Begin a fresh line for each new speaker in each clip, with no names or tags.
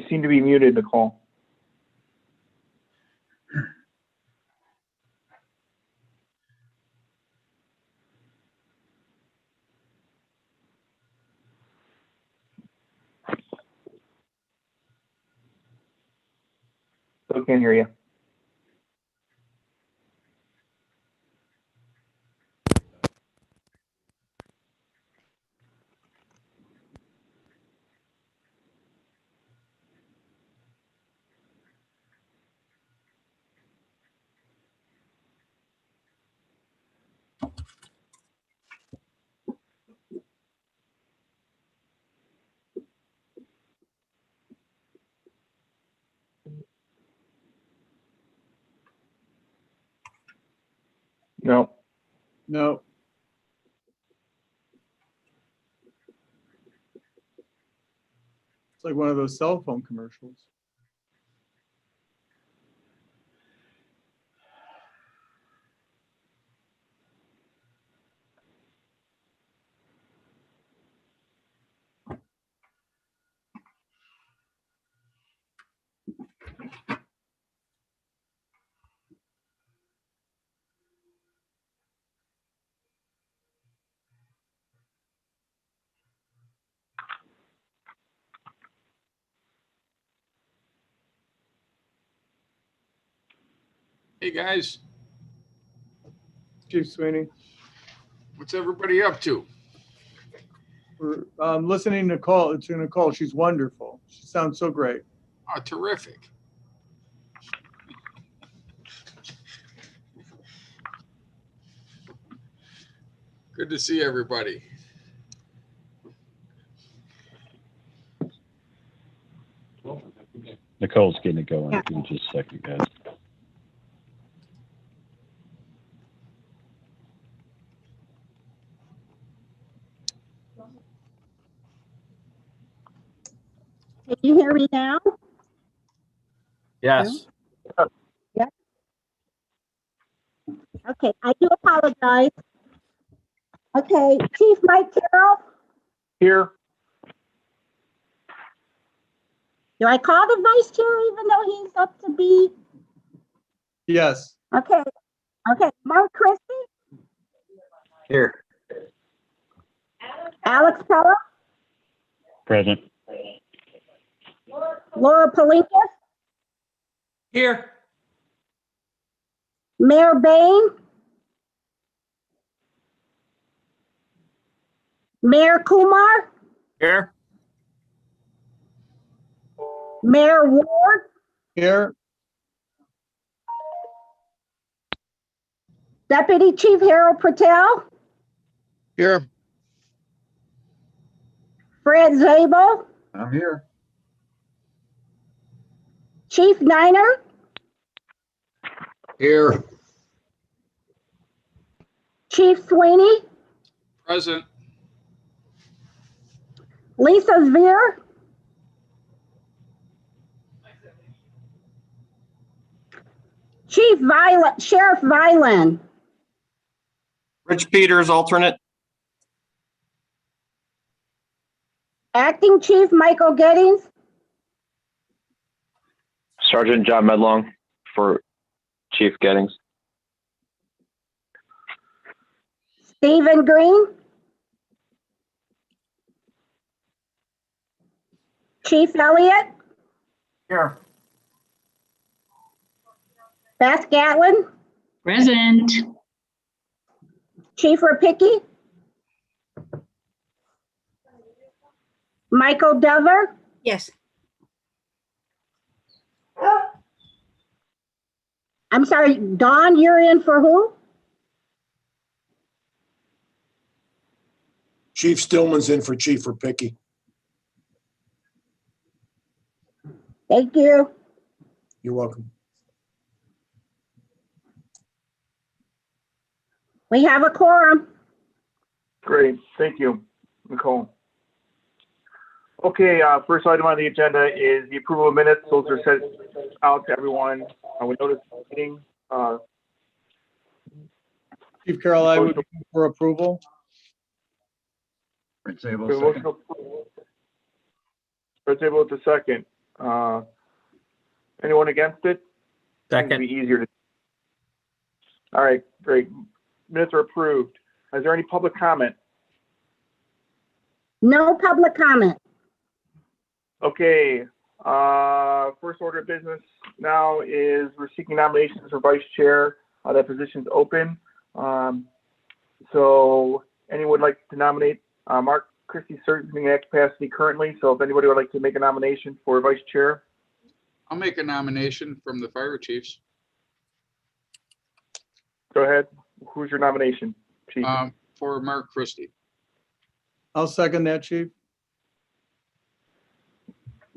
You seem to be muted, Nicole. Still can't hear you. No.
No. It's like one of those cell phone commercials.
Hey, guys,
Chief Sweeney,
what's everybody up to?
we're listening to Nicole. She's wonderful. She sounds so great.
Oh, terrific. Good to see everybody.
Nicole's getting it going. Give me just a second, guys.
Can you hear me now?
Yes.
Yeah. Okay, I do apologize. Okay, Chief Mike Carroll,
Here.
do I call the vice chair even though he's up to be?
Yes.
Okay, Mark Christie,
Here.
Alex Pella,
Present.
Laura Palinkas,
Here.
Mayor Bain, Mayor Kumar,
Here.
Mayor Ward,
Here.
Deputy Chief Harold Patel,
Here.
Fred Zabel,
I'm here.
Chief Niner,
Here.
Chief Sweeney,
Present.
Lisa Zvier, Sheriff Violin,
Rich Peters, alternate.
Acting Chief Michael Gettings,
Sergeant John Medlong for Chief Gettings.
Stephen Green, Chief Elliott,
Here.
Beth Gatlin,
Present.
Chief Rapicki, Michael Dever,
Yes.
I'm sorry, Dawn, you're in for who?
Chief Stillman's in for Chief Rapicki.
Thank you.
You're welcome.
We have a quorum.
Great. Thank you, Nicole. Okay, first item on the agenda is the approval of minutes. Those are sent out to everyone. We noticed the meeting.
Chief Carroll, I would move for approval.
Fred's able with the second. Anyone against it? Seems to be easier to. All right, great. Minutes are approved. Is there any public comment?
No public comment.
Okay, first order of business now is we're seeking nominations for vice chair. That position's open. So anyone would like to nominate Mark Christie serving in that capacity currently. So if anybody would like to make a nomination for vice chair,
I'll make a nomination from the fire chiefs.
go ahead. Who's your nomination, Chief?
For Mark Christie.
I'll second that, Chief.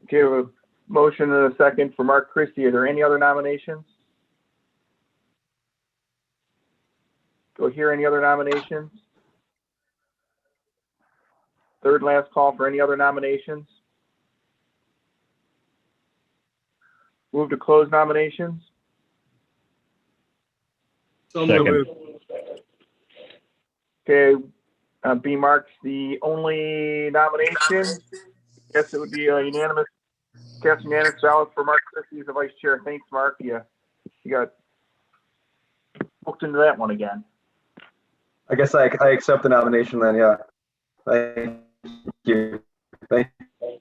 Okay, we have a motion and a second for Mark Christie. Are there any other nominations? Do I hear any other nominations? Third and last call for any other nominations. Move to close nominations.
So
Second.
moved.
Okay, B. Mark's the only nomination. Guess it would be a unanimous, cast unanimous ballot for Mark Christie as the vice chair. Thanks, Mark. You got hooked into that one again.
I guess I accept the nomination then, yeah. Thank you. Thank you.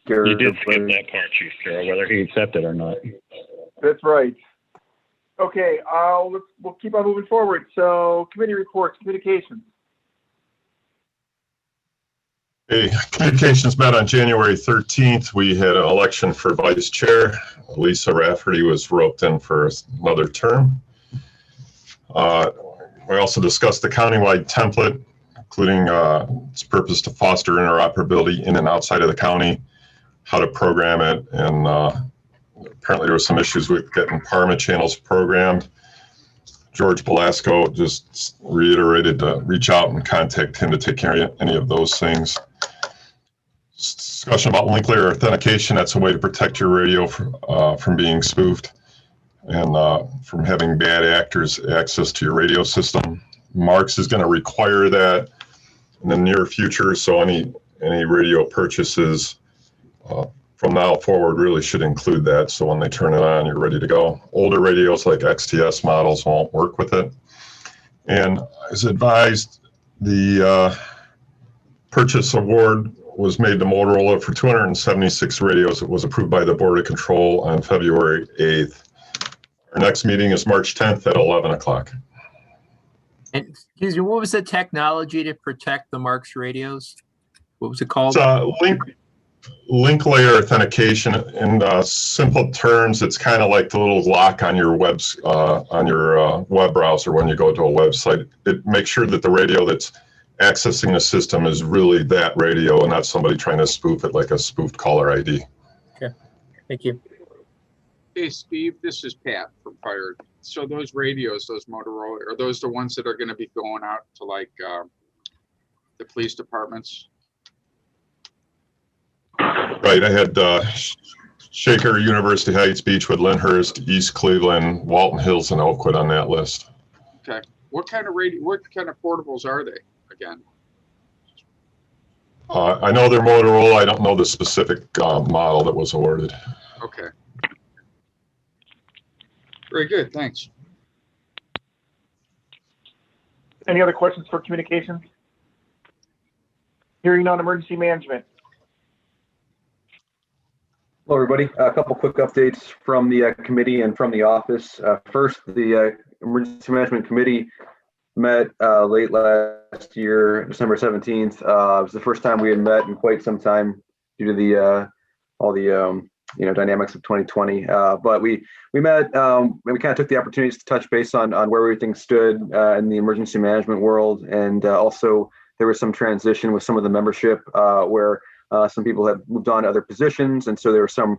You did skip that part, Chief Carroll, whether he accepted or not.
That's right. Okay, we'll keep on moving forward. So committee reports, communications.
Hey, communications met on January 13th. We had an election for vice chair. Lisa Rafferty was roped in for another term. We also discussed the countywide template, including its purpose to foster interoperability in and outside of the county, how to program it, and apparently there were some issues with getting Parma channels programmed. George Belasco just reiterated to reach out and contact him to take care of any of those things. Discussion about link layer authentication. That's a way to protect your radio from being spoofed and from having bad actors access to your radio system. Marks is going to require that in the near future, so any radio purchases from now forward really should include that, so when they turn it on, you're ready to go. Older radios like XTS models won't work with it. And as advised, the purchase award was made to Motorola for 276 radios. It was approved by the Board of Control on February 8th. Our next meeting is March 10th at 11 o'clock.
And excuse me, what was the technology to protect the Marks radios? What was it called?
It's link layer authentication. In simple terms, it's kind of like the little lock on your web browser when you go to a website. It makes sure that the radio that's accessing the system is really that radio and not somebody trying to spoof it like a spoofed caller ID.
Okay, thank you.
Hey, Steve, this is Pat from Fire. So those radios, those Motorola, are those the ones that are going to be going out to like the police departments?
Right, I had Shaker, University Heights, Beechwood, Lyndhurst, East Cleveland, Walton Hills, and Oakwood on that list.
Okay. What kind of portables are they again?
I know they're Motorola. I don't know the specific model that was awarded.
Okay. Very good, thanks.
Any other questions for communications? Hearing on emergency management.
Hello, everybody. A couple quick updates from the committee and from the office. First, the Emergency Management Committee met late last year, December 17th. It was the first time we had met in quite some time due to the all the dynamics of 2020. But we met and we kind of took the opportunities to touch base on where everything stood in the emergency management world, and also there was some transition with some of the membership where some people have moved on to other positions, and so there were some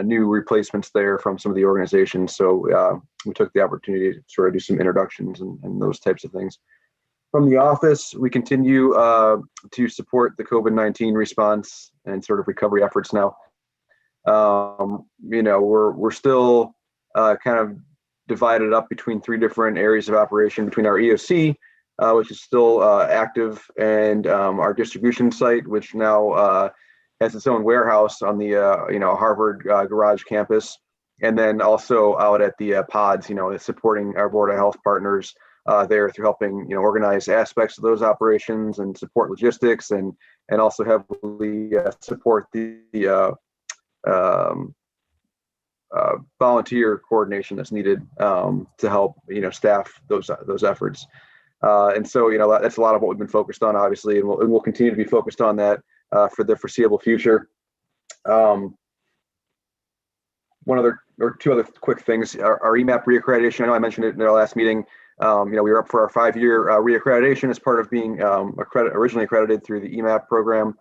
new replacements there from some of the organizations. So we took the opportunity to sort of do some introductions and those types of things. From the office, we continue to support the COVID-19 response and sort of recovery efforts now. We're still kind of divided up between three different areas of operation between our EOC, which is still active, and our distribution site, which now has its own warehouse on the Harvard Garage campus, and then also out at the pods, supporting our Board of Health partners there through helping organize aspects of those operations and support logistics, and also heavily support the volunteer coordination that's needed to help staff those efforts. And so that's a lot of what we've been focused on, obviously, and we'll continue to be focused on that for the foreseeable future. One other or two other quick things: our EMAP reaccreditation. I know I mentioned it in our last meeting. We were up for our 5-year reaccreditation as part of being originally accredited through the EMAP program.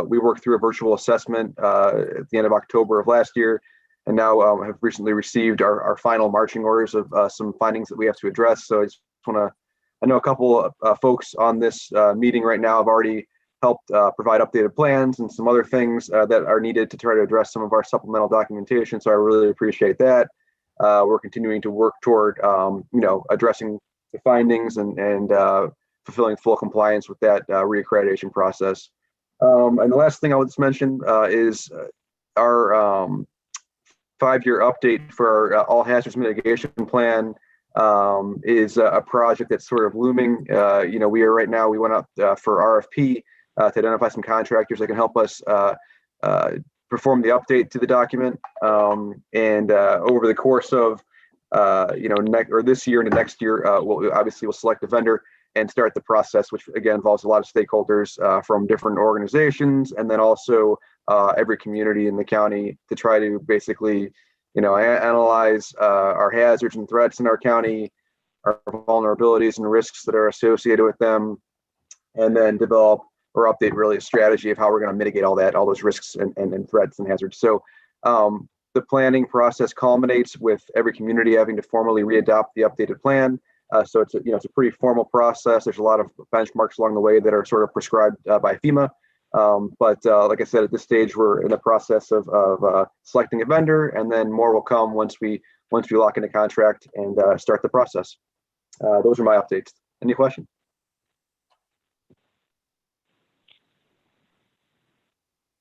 We worked through a virtual assessment at the end of October of last year, and now have recently received our final marching orders of some findings that we have to address. So I know a couple folks on this meeting right now have already helped provide updated plans and some other things that are needed to try to address some of our supplemental documentation. So I really appreciate that. We're continuing to work toward, addressing the findings and fulfilling full compliance with that reaccreditation process. And the last thing I would just mention is our 5-year update for our all hazards mitigation plan is a project that's sort of looming. We went up for RFP to identify some contractors that can help us perform the update to the document. And over the course of this year and next year, we'll select a vendor and start the process, which again involves a lot of stakeholders from different organizations, and then also every community in the county to try to basically analyze our hazards and threats in our county, our vulnerabilities and risks that are associated with them, and then develop or update really a strategy of how we're going to mitigate all those risks and threats and hazards. So the planning process culminates with every community having to formally readopt the updated plan. So it's a pretty formal process. There's a lot of benchmarks along the way that are sort of prescribed by FEMA. But like I said, at this stage, we're in the process of selecting a vendor, and then more will come once we lock in a contract and start the process. Those are my updates. Any questions?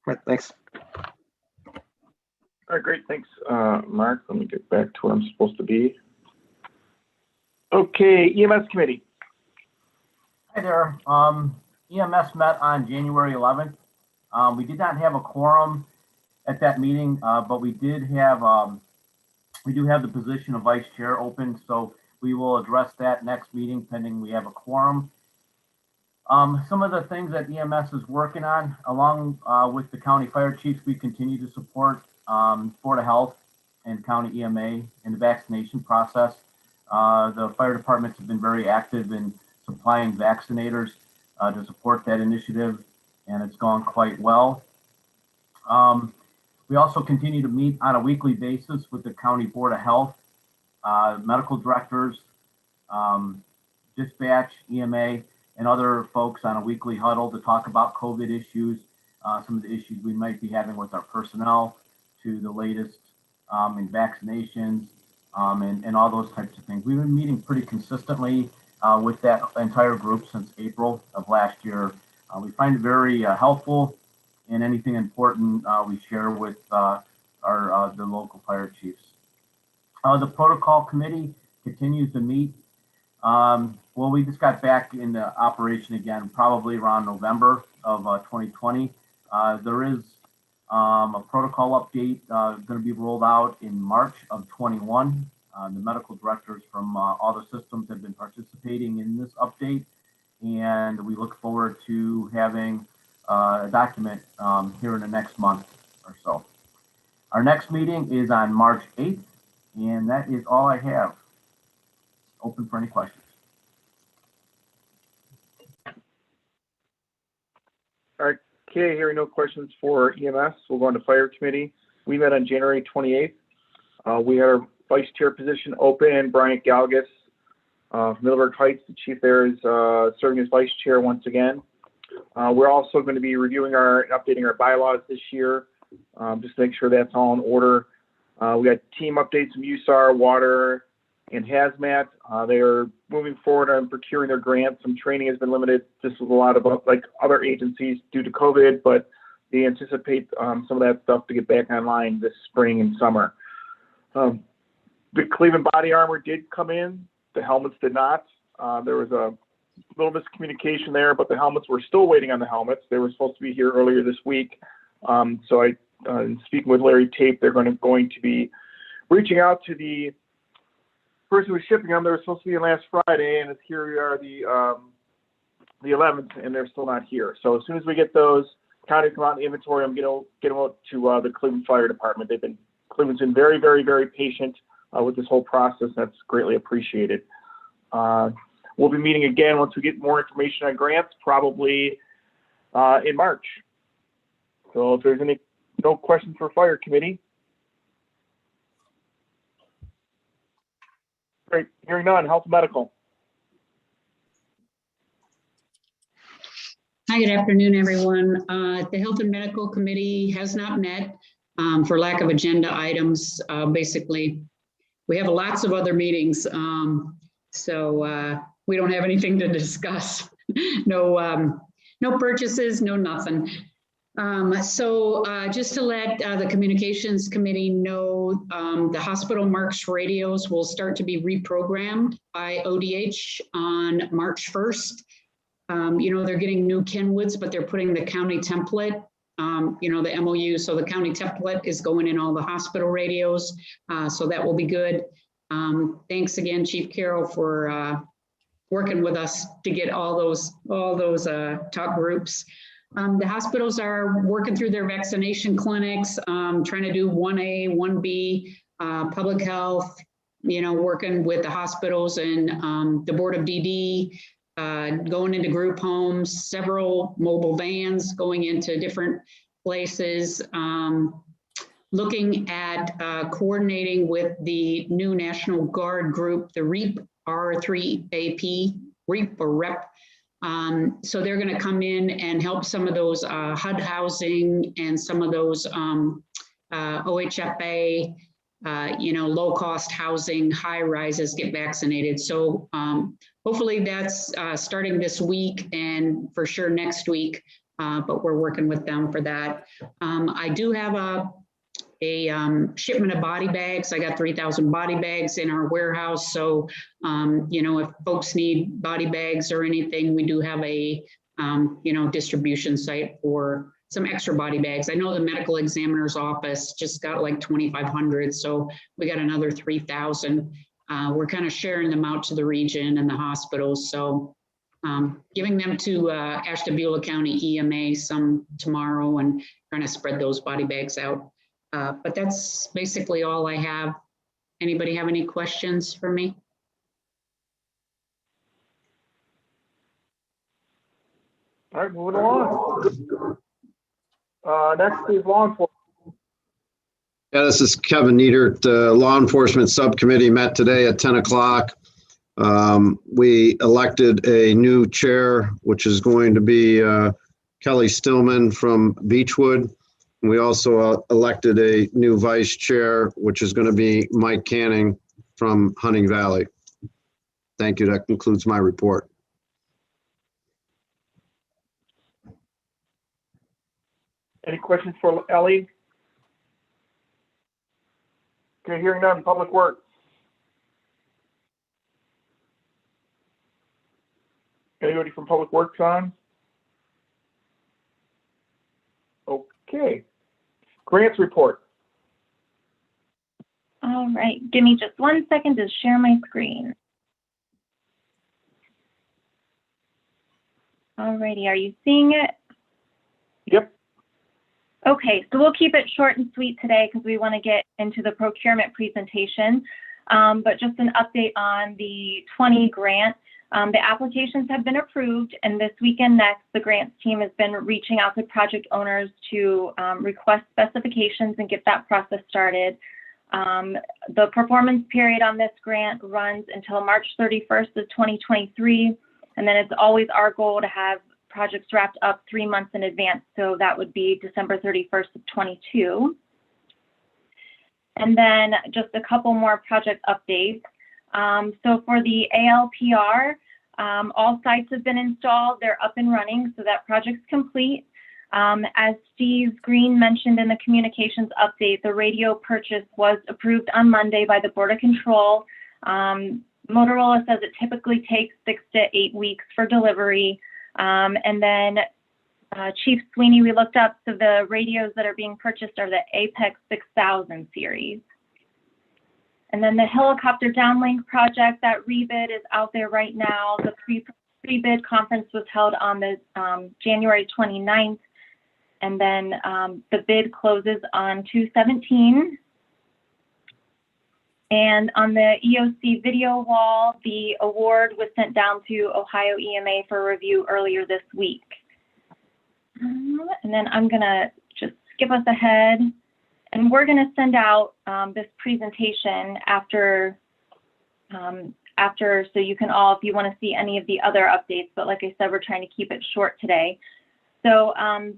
All right, thanks.
All right, great. Thanks, Mark. Let me get back to where I'm supposed to be. Okay, EMS committee.
Hi there. EMS met on January 11th. We did not have a quorum at that meeting, but we do have the position of vice chair open, so we will address that next meeting pending we have a quorum. Some of the things that EMS is working on, along with the county fire chiefs, we continue to support Board of Health and county EMA in the vaccination process. The fire departments have been very active in supplying vaccinators to support that initiative, and it's gone quite well. We also continue to meet on a weekly basis with the County Board of Health, medical directors, dispatch, EMA, and other folks on a weekly huddle to talk about COVID issues, some of the issues we might be having with our personnel, to the latest in vaccinations, and all those types of things. We've been meeting pretty consistently with that entire group since April of last year. We find it very helpful, and anything important we share with the local fire chiefs. The protocol committee continues to meet. Well, we just got back into operation again, probably around November of 2020. There is a protocol update going to be rolled out in March of 21. The medical directors from all the systems have been participating in this update, and we look forward to having a document here in the next month or so. Our next meeting is on March 8th, and that is all I have. Open for any questions.
All right, okay, hearing no questions for EMS, we'll go on to fire committee. We met on January 28th. We had our vice chair position open. Bryant Galgus from Middleburg Heights, the chief there, is serving as vice chair once again. We're also going to be reviewing updating our bylaws this year, just to make sure that's all in order. We got team updates from USAR, water, and hazmat. They are moving forward on procuring their grants. Some training has been limited, just with a lot of like other agencies due to COVID, but they anticipate some of that stuff to get back online this spring and summer. The Cleveland body armor did come in. The helmets did not. There was a little miscommunication there, but the helmets, we're still waiting on the helmets. They were supposed to be here earlier this week. So in speaking with Larry Tate, they're going to be reaching out to the person who was shipping them. They were supposed to be in last Friday, and here we are, the 11th, and they're still not here. So as soon as we get those, county come out in the inventory, I'm going to get them out to the Cleveland Fire Department. Cleveland's been very, very, very patient with this whole process. That's greatly appreciated. We'll be meeting again once we get more information on grants, probably in March. So if there's no questions for Fire Committee. Great, hearing none, Health and Medical.
Hi, good afternoon, everyone. The Health and Medical Committee has not met for lack of agenda items. Basically, we have lots of other meetings, so we don't have anything to discuss. No purchases, no nothing. So just to let the Communications Committee know, the Hospital Marks radios will start to be reprogrammed by ODH on March 1st. They're getting new Kenwoods, but they're putting the county template, the MOU. So the county template is going in all the hospital radios. So that will be good. Thanks again, Chief Carroll, for working with us to get all those talk groups. The hospitals are working through their vaccination clinics, trying to do 1A, 1B, public health, working with the hospitals and the Board of DD, going into group homes, several mobile vans going into different places, looking at coordinating with the new National Guard group, the REAP, R3AP, REAP or REP. So they're going to come in and help some of those HUD housing and some of those OHFA, low-cost housing, high rises get vaccinated. So hopefully that's starting this week and for sure next week, but we're working with them for that. I do have a shipment of body bags. I got 3,000 body bags in our warehouse. So, if folks need body bags or anything, we do have a, distribution site for some extra body bags. I know the medical examiner's office just got like 2,500. So we got another 3,000. We're kind of sharing them out to the region and the hospitals. So giving them to Ashtabula County EMA some tomorrow and trying to spread those body bags out. But that's basically all I have. Anybody have any questions for me?
All right, moving along. Next is law enforcement.
Yeah, this is Kevin Niedert. The Law Enforcement Subcommittee met today at 10 o'clock. We elected a new chair, which is going to be Kelly Stillman from Beechwood. We also elected a new vice chair, which is going to be Mike Canning from Hunting Valley. Thank you. That concludes my report.
Any questions for Ellie? Okay, hearing none, Public Works. Anybody from Public Works on? Okay. Grants report.
All right, give me just 1 second to share my screen. All righty, are you seeing it?
Yep.
Okay, so we'll keep it short and sweet today because we want to get into the procurement presentation. But just an update on the 20 grant. The applications have been approved, and this week and next, the grants team has been reaching out to project owners to request specifications and get that process started. The performance period on this grant runs until March 31st of 2023, and then it's always our goal to have projects wrapped up 3 months in advance, so that would be December 31st of 22. And then just a couple more project updates. So for the ALPR, all sites have been installed, they're up and running, so that project's complete. As Steve Green mentioned in the communications update, the radio purchase was approved on Monday by the Board of Control. Motorola says it typically takes 6 to 8 weeks for delivery. And then Chief Sweeney, we looked up, so the radios that are being purchased are the Apex 6000 series. And then the helicopter downlink project, that rebid is out there right now. The pre-bid conference was held on the January 29th. And then the bid closes on 2/17. And on the EOC video wall, the award was sent down to Ohio EMA for review earlier this week. And then I'm gonna just skip us ahead. And we're gonna send out this presentation after, so you can all, if you wanna see any of the other updates, but like I said, we're trying to keep it short today. So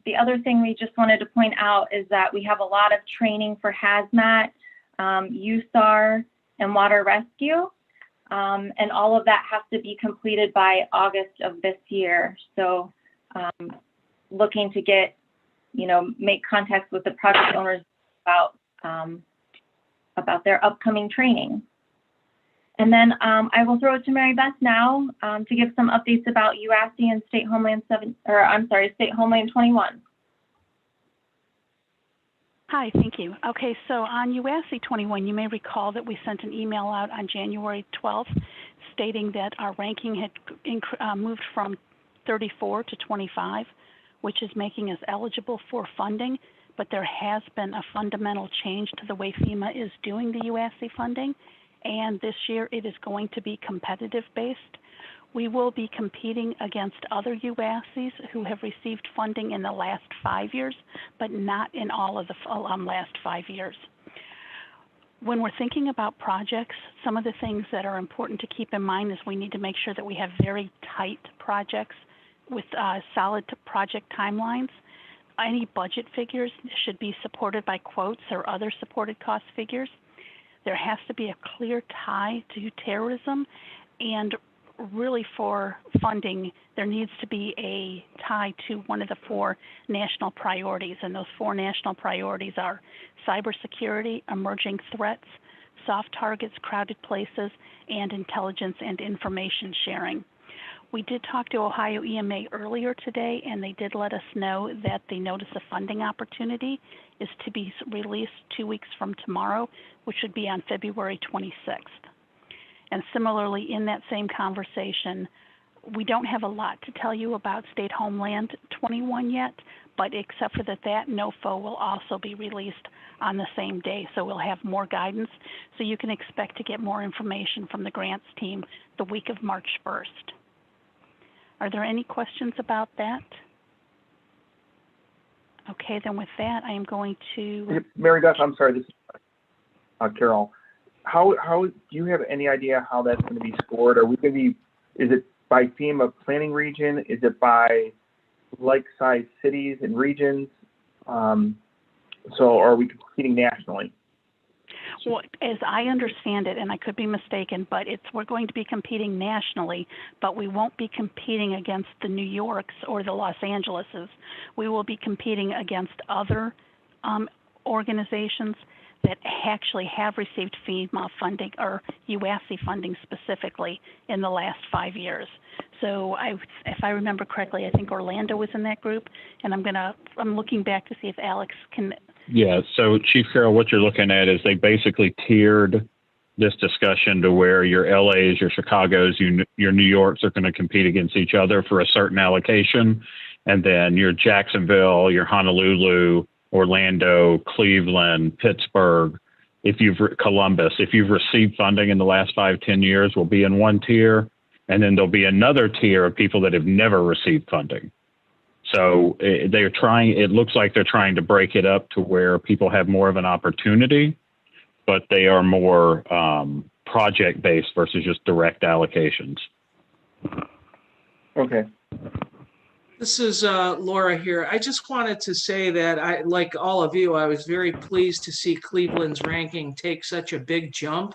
the other thing we just wanted to point out is that we have a lot of training for hazmat, USAR, and water rescue. And all of that has to be completed by August of this year. So looking to get, make contacts with the project owners about their upcoming training. And then I will throw it to Mary Beth now to give some updates about UASC and State Homeland 21.
Hi, thank you. Okay, so on UASC 21, you may recall that we sent an email out on January 12th stating that our ranking had moved from 34 to 25, which is making us eligible for funding, but there has been a fundamental change to the way FEMA is doing the UASC funding. And this year it is going to be competitive based. We will be competing against other UASCs who have received funding in the last 5 years, but not in all of the last 5 years. When we're thinking about projects, some of the things that are important to keep in mind is we need to make sure that we have very tight projects with solid project timelines. Any budget figures should be supported by quotes or other supported cost figures. There has to be a clear tie to terrorism, and really for funding, there needs to be a tie to one of the 4 national priorities, and those 4 national priorities are cybersecurity, emerging threats, soft targets, crowded places, and intelligence and information sharing. We did talk to Ohio EMA earlier today, and they did let us know that the notice of funding opportunity is to be released 2 weeks from tomorrow, which would be on February 26th. And similarly, in that same conversation, we don't have a lot to tell you about State Homeland 21 yet, but except for that NOFO will also be released on the same day, so we'll have more guidance. So you can expect to get more information from the grants team the week of March 1st. Are there any questions about that? Okay, then with that, I am going to...
Mary Beth, I'm sorry, this is Carol. How do you have any idea how that's going to be scored? Are we going to be, is it by FEMA planning region? Is it by like-sized cities and regions? So are we competing nationally?
Well, as I understand it, and I could be mistaken, but we're going to be competing nationally, but we won't be competing against the New Yorks or the Los Angeleses. We will be competing against other organizations that actually have received FEMA funding or UASC funding specifically in the last 5 years. So if I remember correctly, I think Orlando was in that group, and I'm looking back to see if Alex can.
Yeah, so Chief Carroll, what you're looking at is they basically tiered this discussion to where your LAs, your Chicagos, your New Yorks are going to compete against each other for a certain allocation. And then your Jacksonville, your Honolulu, Orlando, Cleveland, Pittsburgh, Columbus, if you've received funding in the last 5-10 years, will be in one tier. And then there'll be another tier of people that have never received funding. So it looks like they're trying to break it up to where people have more of an opportunity, but they are more project-based versus just direct allocations.
Okay.
This is Laura here. I just wanted to say that like all of you, I was very pleased to see Cleveland's ranking take such a big jump.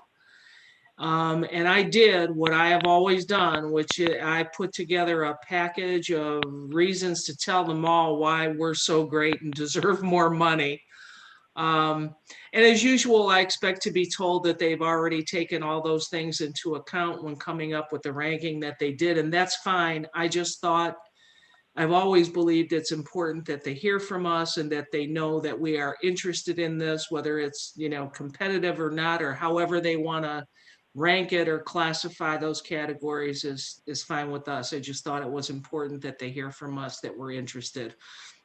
And I did what I have always done, which I put together a package of reasons to tell them all why we're so great and deserve more money. And as usual, I expect to be told that they've already taken all those things into account when coming up with the ranking that they did, and that's fine. I just thought, I've always believed it's important that they hear from us and that they know that we are interested in this, whether it's, you know, competitive or not, or however they want to rank it or classify those categories is fine with us. I just thought it was important that they hear from us that we're interested.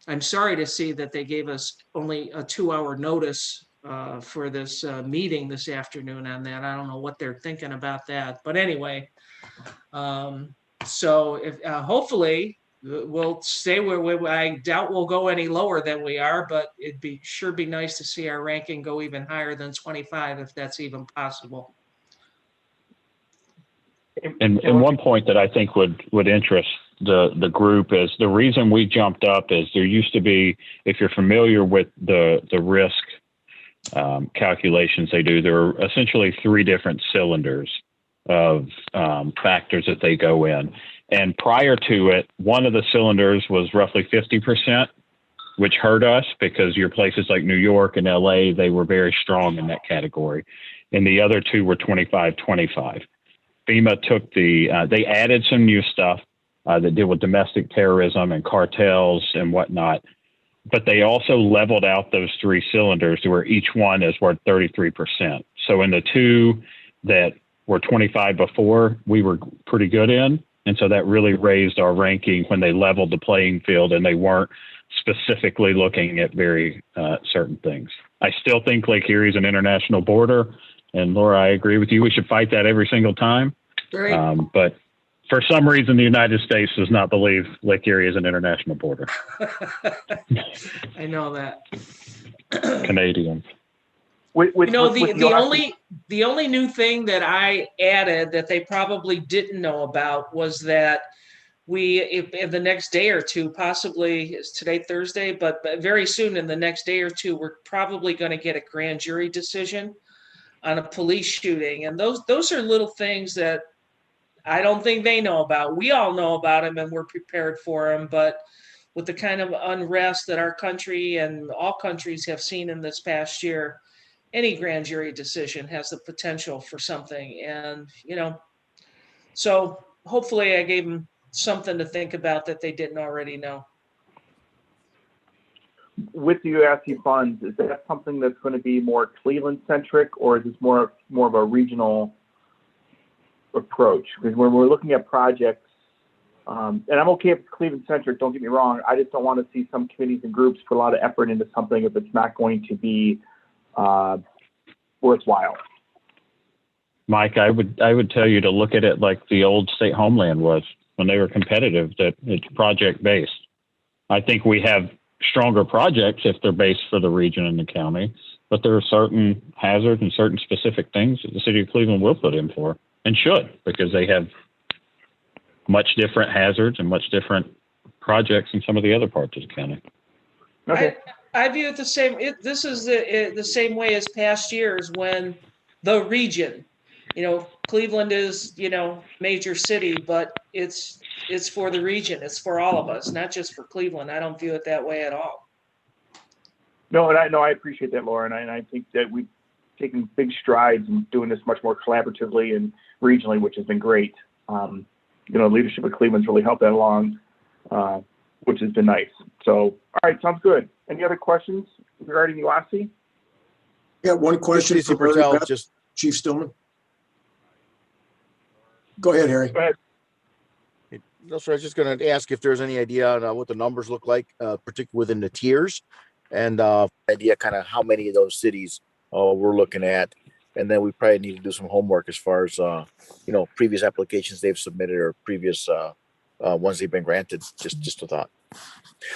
I'm sorry to see that they gave us only a 2-hour notice for this meeting this afternoon on that. I don't know what they're thinking about that, but anyway. So if hopefully we'll stay where I doubt we'll go any lower than we are, but it'd sure be nice to see our ranking go even higher than 25 if that's even possible.
And one point that I think would interest the group is the reason we jumped up is there used to be, if you're familiar with the risk calculations they do, there are essentially 3 different cylinders of factors that they go in. And prior to it, one of the cylinders was roughly 50%, which hurt us because your places like New York and LA, they were very strong in that category. And the other 2 were 25-25. FEMA took they added some new stuff that deal with domestic terrorism and cartels and whatnot, but they also leveled out those 3 cylinders to where each one is worth 33%. So in the 2 that were 25 before, we were pretty good in. And so that really raised our ranking when they leveled the playing field and they weren't specifically looking at very certain things. I still think Lake Erie is an international border. And Laura, I agree with you. We should fight that every single time.
Right.
But for some reason, the United States does not believe Lake Erie is an international border.
I know that.
Canadian.
The only new thing that I added that they probably didn't know about was that in the next day or two, possibly, is today Thursday, but very soon in the next day or two, we're probably going to get a grand jury decision on a police shooting. And those are little things that I don't think they know about. We all know about them and we're prepared for them, but with the kind of unrest that our country and all countries have seen in this past year, any grand jury decision has the potential for something. And, you know, so hopefully I gave them something to think about that they didn't already know.
With the UASC funds, is that something that's going to be more Cleveland-centric, or is this more of a regional approach? Because when we're looking at projects, and I'm okay if it's Cleveland-centric, don't get me wrong, I just don't want to see some committees and groups put a lot of effort into something if it's not going to be worthwhile.
Mike, I would tell you to look at it like the old state homeland was when they were competitive, that it's project-based. I think we have stronger projects if they're based for the region and the county, but there are certain hazards and certain specific things that the city of Cleveland will put in for and should, because they have much different hazards and much different projects in some of the other parts of the county.
Okay.
I view it the same. This is the same way as past years when the region, you know, Cleveland is, you know, major city, but it's for the region. It's for all of us, not just for Cleveland. I don't view it that way at all.
No, and I appreciate that, Laura, and I think that we've taken big strides in doing this much more collaboratively and regionally, which has been great. You know, leadership of Cleveland's really helped that along, which has been nice. So, all right, sounds good. Any other questions regarding UASC?
Yeah, one question for Harry Beth, Chief Stillman. Go ahead, Harry.
Go ahead.
No, sir, I was just going to ask if there's any idea on what the numbers look like, particularly within the tiers, and idea kind of how many of those cities we're looking at. And then we probably need to do some homework as far as, you know, previous applications they've submitted or previous ones they've been granted. Just a thought.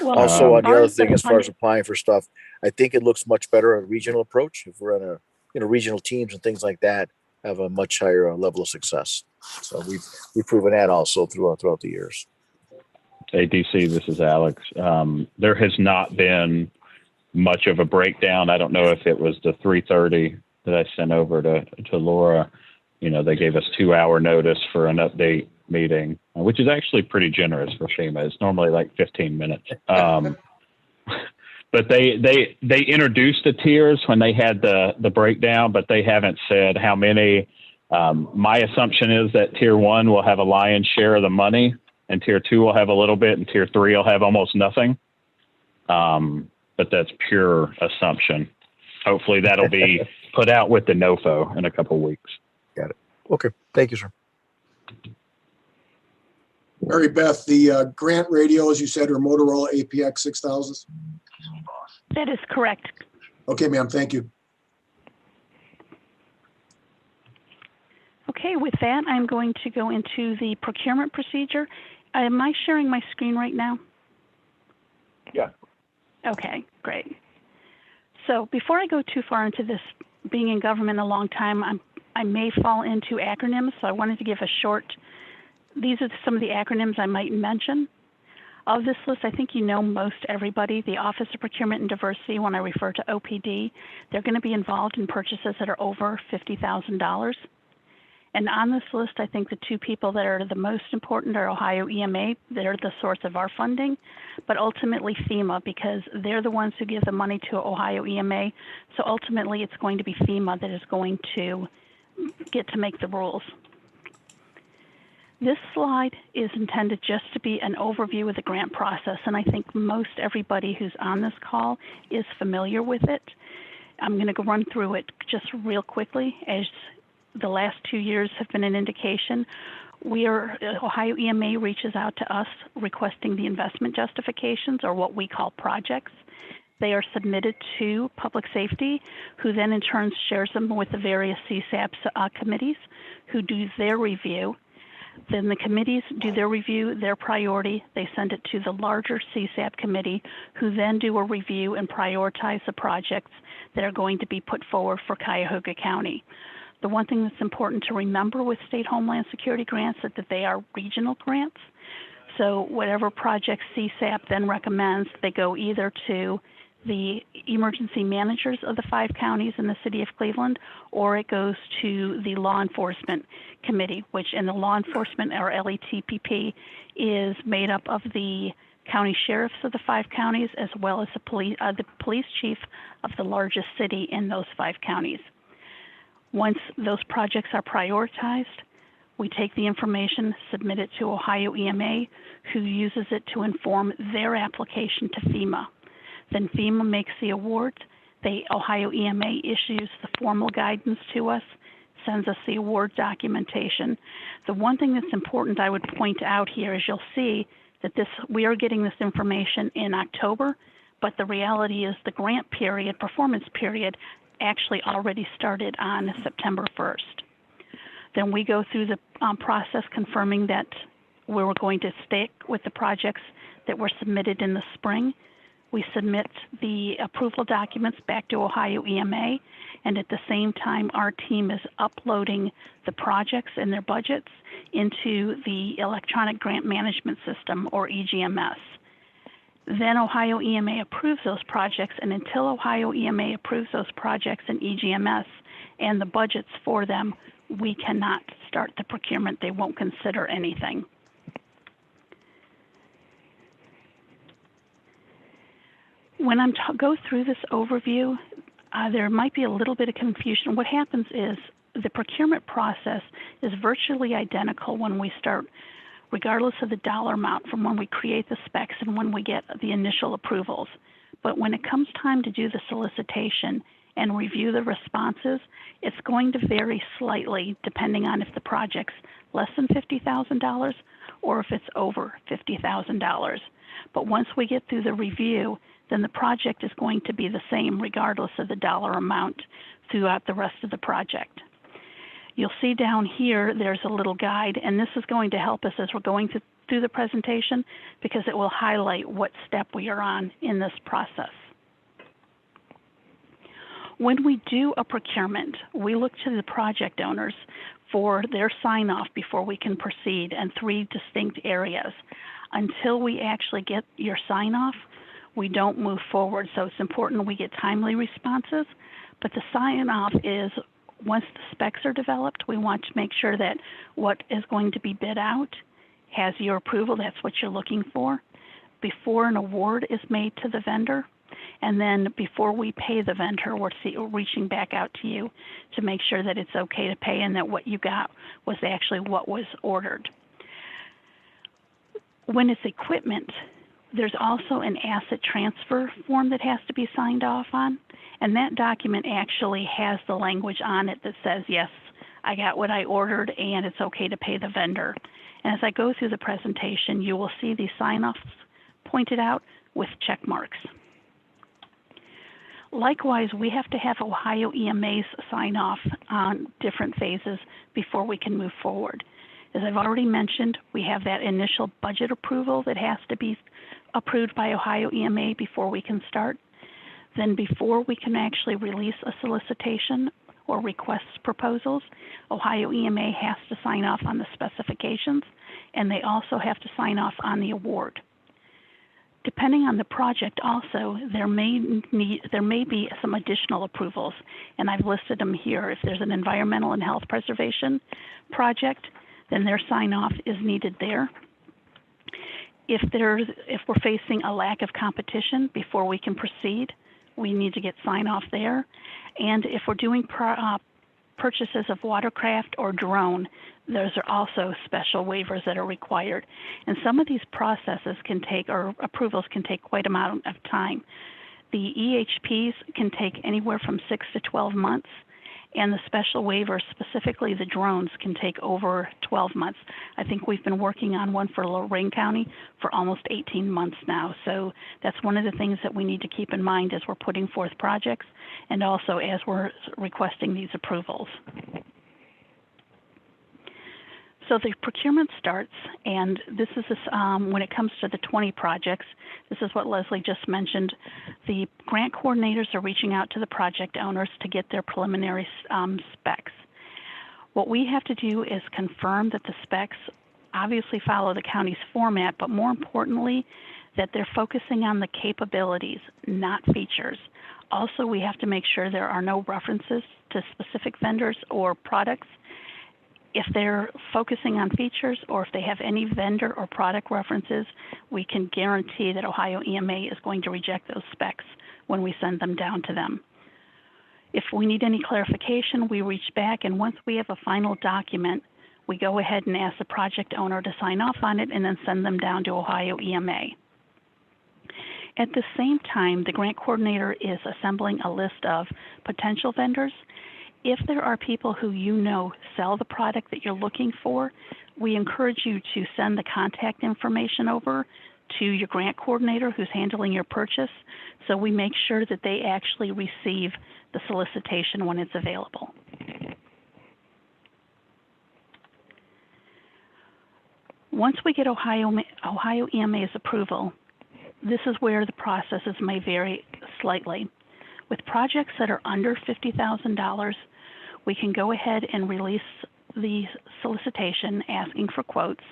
Well,
Also, on the other thing, as far as
100
applying for stuff, I think it looks much better a regional approach. If we're in regional teams and things like that, have a much higher level of success. So we've proven that also throughout the years.
ADC, this is Alex. There has not been much of a breakdown. I don't know if it was the 330 that I sent over to Laura, they gave us 2-hour notice for an update meeting, which is actually pretty generous for FEMA. It's normally like 15 minutes. But they introduced the tiers when they had the breakdown, but they haven't said how many. My assumption is that tier 1 will have a lion's share of the money, and tier 2 will have a little bit, and tier 3 will have almost nothing. But that's pure assumption. Hopefully that'll be put out with the NOFO in a couple of weeks.
Got it. Okay. Thank you, sir.
Mary Beth, the grant radios you said are Motorola APX 6000s?
That is correct.
Okay, ma'am. Thank you.
Okay, with that, I'm going to go into the procurement procedure. Am I sharing my screen right now?
Yeah.
Okay, great. So before I go too far into this, being in government a long time, I may fall into acronyms, so I wanted to give a short, these are some of the acronyms I might mention. Of this list, I think you know most everybody. The Office of Procurement and Diversity, when I refer to OPD, they're going to be involved in purchases that are over $50,000. And on this list, I think the two people that are the most important are Ohio EMA. They're the source of our funding, but ultimately FEMA, because they're the ones who give the money to Ohio EMA. So ultimately, it's going to be FEMA that is going to get to make the rules. This slide is intended just to be an overview of the grant process, and I think most everybody who's on this call is familiar with it. I'm going to run through it just real quickly, as the last 2 years have been an indication. Ohio EMA reaches out to us requesting the investment justifications, or what we call projects. They are submitted to public safety, who then in turn shares them with the various CSAB committees who do their review. Then the committees do their review, their priority. They send it to the larger CSAB committee, who then do a review and prioritize the projects that are going to be put forward for Cuyahoga County. The one thing that's important to remember with state homeland security grants is that they are regional grants. So whatever project CSAB then recommends, they go either to the emergency managers of the 5 counties in the city of Cleveland, or it goes to the law enforcement committee, which in the law enforcement, or LETPP, is made up of the county sheriffs of the 5 counties, as well as the police chief of the largest city in those 5 counties. Once those projects are prioritized, we take the information, submit it to Ohio EMA, who uses it to inform their application to FEMA. Then FEMA makes the award. Ohio EMA issues the formal guidance to us, sends us the award documentation. The one thing that's important I would point out here is you'll see that we are getting this information in October, but the reality is the grant period, performance period, actually already started on September 1st. Then we go through the process confirming that we were going to stick with the projects that were submitted in the spring. We submit the approval documents back to Ohio EMA, and at the same time, our team is uploading the projects and their budgets into the Electronic Grant Management System, or EGMS. Then Ohio EMA approves those projects, and until Ohio EMA approves those projects in EGMS and the budgets for them, we cannot start the procurement. They won't consider anything. When I go through this overview, there might be a little bit of confusion. What happens is the procurement process is virtually identical when we start, regardless of the dollar amount, from when we create the specs and when we get the initial approvals. But when it comes time to do the solicitation and review the responses, it's going to vary slightly depending on if the project's less than $50,000 or if it's over $50,000. But once we get through the review, then the project is going to be the same regardless of the dollar amount throughout the rest of the project. You'll see down here there's a little guide, and this is going to help us as we're going through the presentation, because it will highlight what step we are on in this process. When we do a procurement, we look to the project owners for their sign-off before we can proceed in 3 distinct areas. Until we actually get your sign-off, we don't move forward. So it's important we get timely responses, but the sign-off is Once the specs are developed, we want to make sure that what is going to be bid out has your approval. That's what you're looking for before an award is made to the vendor. And then before we pay the vendor, we're reaching back out to you to make sure that it's okay to pay and that what you got was actually what was ordered. When it's equipment, there's also an asset transfer form that has to be signed off on, and that document actually has the language on it that says, yes, I got what I ordered and it's okay to pay the vendor. And as I go through the presentation, you will see these sign-offs pointed out with check marks. Likewise, we have to have Ohio EMA's sign off on different phases before we can move forward. As I've already mentioned, we have that initial budget approval that has to be approved by Ohio EMA before we can start. Then before we can actually release a solicitation or request proposals, Ohio EMA has to sign off on the specifications, and they also have to sign off on the award. Depending on the project also, there may be some additional approvals, and I've listed them here. If there's an environmental and health preservation project, then their sign-off is needed there. If we're facing a lack of competition before we can proceed, we need to get sign-off there. And if we're doing purchases of watercraft or drone, those are also special waivers that are required. And some of these processes can take, or approvals can take quite an amount of time. The EHPs can take anywhere from 6 to 12 months, and the special waivers, specifically the drones, can take over 12 months. I think we've been working on one for Lorain County for almost 18 months now. So that's one of the things that we need to keep in mind as we're putting forth projects and also as we're requesting these approvals. So the procurement starts, and this is when it comes to the 20 projects, this is what Leslie just mentioned. The grant coordinators are reaching out to the project owners to get their preliminary specs. What we have to do is confirm that the specs obviously follow the county's format, but more importantly, that they're focusing on the capabilities, not features. Also, we have to make sure there are no references to specific vendors or products. If they're focusing on features, or if they have any vendor or product references, we can guarantee that Ohio EMA is going to reject those specs when we send them down to them. If we need any clarification, we reach back, and once we have a final document, we go ahead and ask the project owner to sign off on it and then send them down to Ohio EMA. At the same time, the grant coordinator is assembling a list of potential vendors. If there are people who you know sell the product that you're looking for, we encourage you to send the contact information over to your grant coordinator who's handling your purchase, so we make sure that they actually receive the solicitation when it's available. Once we get Ohio EMA's approval, this is where the processes may vary slightly. With projects that are under $50,000, we can go ahead and release the solicitation asking for quotes.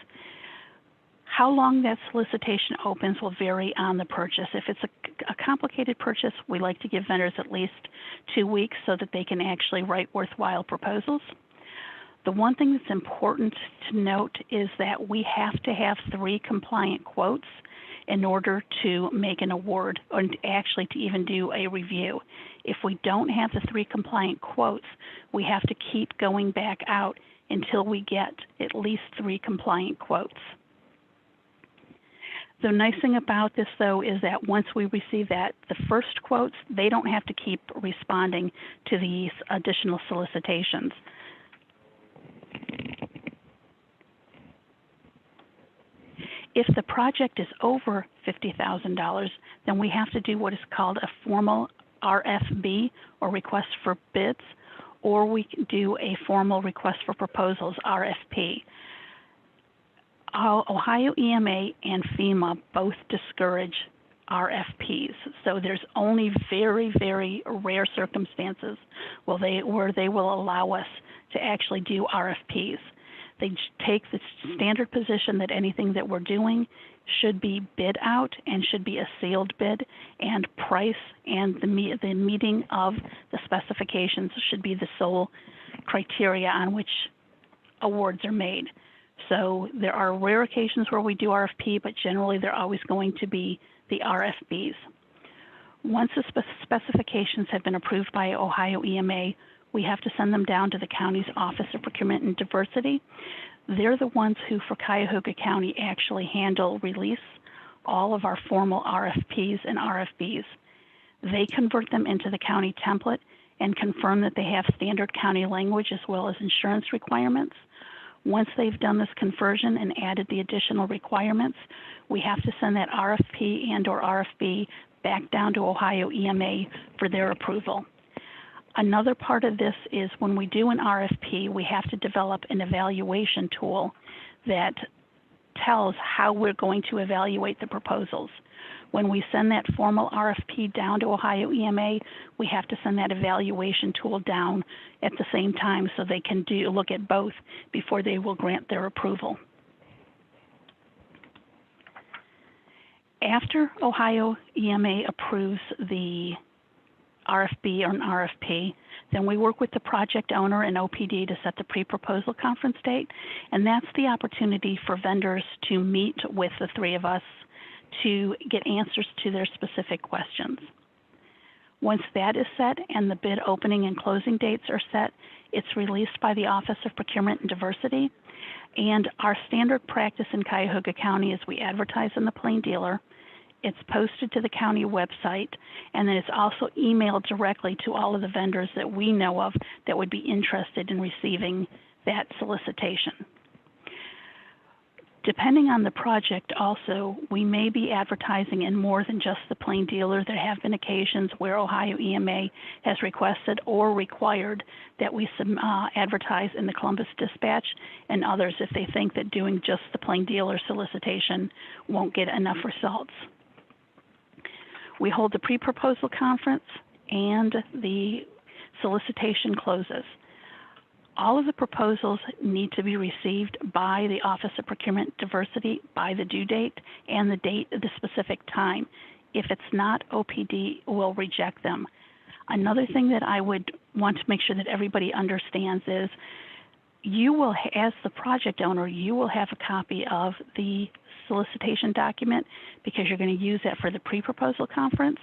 How long that solicitation opens will vary on the purchase. If it's a complicated purchase, we like to give vendors at least 2 weeks so that they can actually write worthwhile proposals. The one thing that's important to note is that we have to have 3 compliant quotes in order to make an award, or actually to even do a review. If we don't have the 3 compliant quotes, we have to keep going back out until we get at least 3 compliant quotes. The nice thing about this, though, is that once we receive that, the first quotes, they don't have to keep responding to these additional solicitations. If the project is over $50,000, then we have to do what is called a formal RFB, or request for bids, or we can do a formal request for proposals, RFP. Ohio EMA and FEMA both discourage RFPs, so there's only very, very rare circumstances where they will allow us to actually do RFPs. They take the standard position that anything that we're doing should be bid out and should be a sealed bid, and price and the meeting of the specifications should be the sole criteria on which awards are made. So there are rare occasions where we do RFP, but generally they're always going to be the RFBs. Once the specifications have been approved by Ohio EMA, we have to send them down to the county's Office of Procurement and Diversity. They're the ones who, for Cuyahoga County, actually handle release all of our formal RFPs and RFBs. They convert them into the county template and confirm that they have standard county language as well as insurance requirements. Once they've done this conversion and added the additional requirements, we have to send that RFP and or RFB back down to Ohio EMA for their approval. Another part of this is when we do an RFP, we have to develop an evaluation tool that tells how we're going to evaluate the proposals. When we send that formal RFP down to Ohio EMA, we have to send that evaluation tool down at the same time so they can look at both before they will grant their approval. After Ohio EMA approves the RFB or an RFP, then we work with the project owner and OPD to set the pre-proposal conference date, and that's the opportunity for vendors to meet with the three of us to get answers to their specific questions. Once that is set and the bid opening and closing dates are set, it's released by the Office of Procurement and Diversity. And our standard practice in Cuyahoga County is we advertise in the Plain Dealer, it's posted to the county website, and then it's also emailed directly to all of the vendors that we know of that would be interested in receiving that solicitation. Depending on the project also, we may be advertising in more than just the Plain Dealer. There have been occasions where Ohio EMA has requested or required that we advertise in the Columbus Dispatch, and others if they think that doing just the Plain Dealer solicitation won't get enough results. We hold the pre-proposal conference and the solicitation closes. All of the proposals need to be received by the Office of Procurement Diversity by the due date and the specific time. If it's not, OPD will reject them. Another thing that I would want to make sure that everybody understands is you will, as the project owner, you will have a copy of the solicitation document because you're going to use that for the pre-proposal conference,